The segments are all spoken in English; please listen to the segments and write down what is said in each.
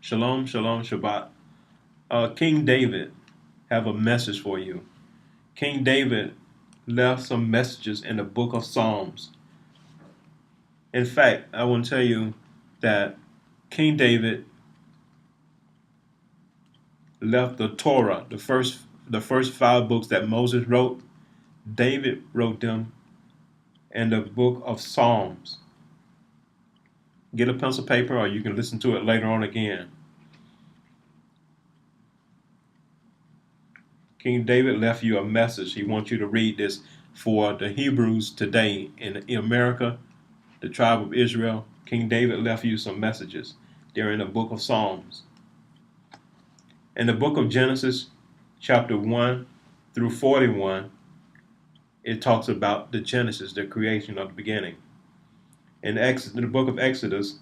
Shalom, shalom, Shabbat. King David have a message for you. King David left some messages in the book of Psalms. In fact, I want to tell you that King David left the Torah, the first five books that Moses wrote. David wrote them in the book of Psalms. Get a pencil paper, or you can listen to it later on again. King David left you a message. He wants you to read this for the Hebrews today in America, the tribe of Israel. King David left you some messages. They're in the book of Psalms. In the book of Genesis, chapter 1 through 41, it talks about the Genesis, the creation of the beginning. In the book of Exodus,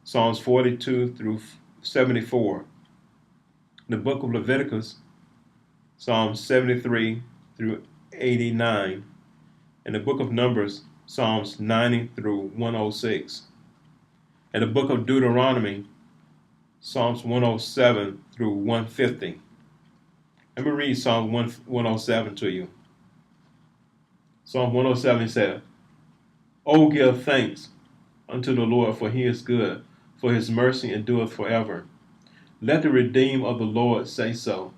Psalms 42 through 74. In the book of Leviticus, Psalms 73 through 89. In the book of Numbers, Psalms 90 through 106. In the book of Deuteronomy, Psalms 107 through 150. Let me read Psalm 107 to you. Psalm 107 said, "O give thanks unto the Lord, for he is good, for his mercy endureth forever. Let the redeemed of the Lord say so,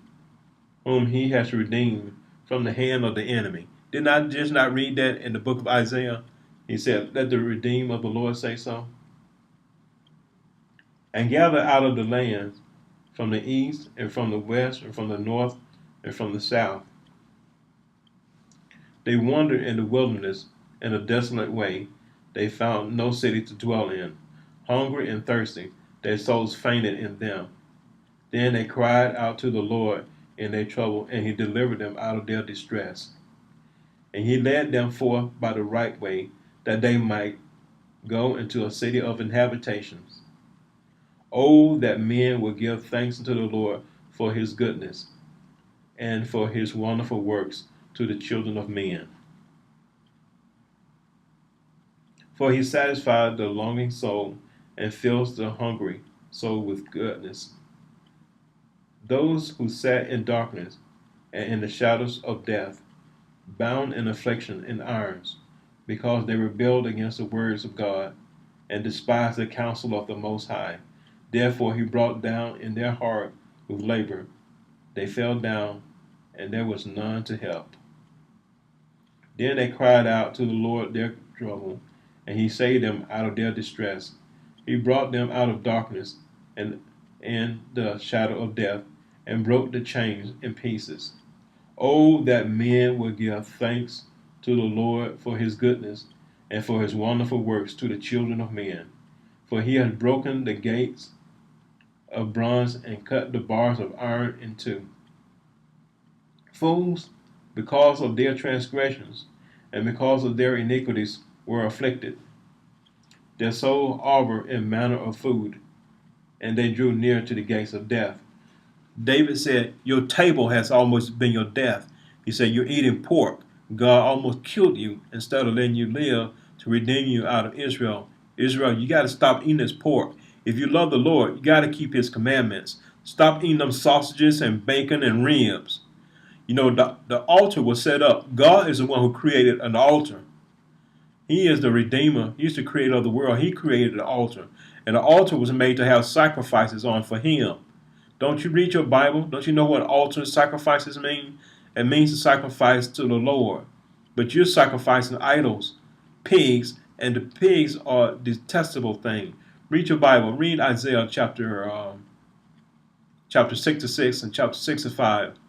whom he has redeemed from the hand of the enemy." Did I just not read that in the book of Isaiah? He said, "Let the redeemed of the Lord say so." And gather out of the land from the east and from the west and from the north and from the south. They wandered in the wilderness in a desolate way. They found no city to dwell in. Hungry and thirsty, their souls fainted in them. Then they cried out to the Lord in their trouble, and he delivered them out of their distress. And he led them forth by the right way, that they might go into a city of inhabitations. Oh, that men would give thanks unto the Lord for his goodness, and for his wonderful works to the children of men. For he satisfies the longing soul, and fills the hungry soul with goodness. Those who sat in darkness and in the shadows of death, bound in affliction in irons, because they rebelled against the words of God, and despised the counsel of the Most High. Therefore he brought down in their heart with labor. They fell down, and there was none to help. Then they cried out to the Lord their trouble, and he saved them out of their distress. He brought them out of darkness and in the shadow of death, and broke the chains in pieces. Oh, that men would give thanks to the Lord for his goodness, and for his wonderful works to the children of men. For he has broken the gates of bronze and cut the bars of iron in two. Fools, because of their transgressions and because of their iniquities, were afflicted. Their soul harbored in manner of food, and they drew near to the gates of death. David said, "Your table has almost been your death." He said, "You're eating pork. God almost killed you instead of letting you live to redeem you out of Israel. Israel, you got to stop eating this pork. If you love the Lord, you got to keep his commandments. Stop eating them sausages and bacon and ribs." You know, the altar was set up. God is the one who created an altar. He is the Redeemer. He's the creator of the world. He created the altar. And the altar was made to have sacrifices on for him. Don't you read your Bible? Don't you know what altar sacrifices mean? It means to sacrifice to the Lord. But you're sacrificing idols, pigs, and the pigs are a detestable thing. Read your Bible. Read Isaiah chapter 66 and chapter 65.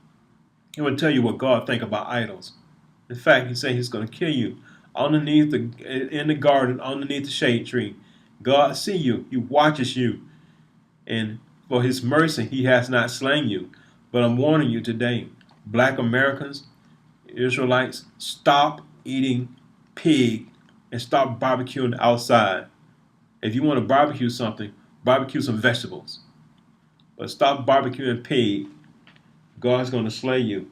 He will tell you what God think about idols. In fact, he said he's going to kill you in the garden, underneath the shade tree. God see you. He watches you. And for his mercy, he has not slain you. But I'm warning you today, black Americans, Israelites, stop eating pig and stop barbecuing outside. If you want to barbecue something, barbecue some vegetables. But stop barbecuing pig. God's going to slay you.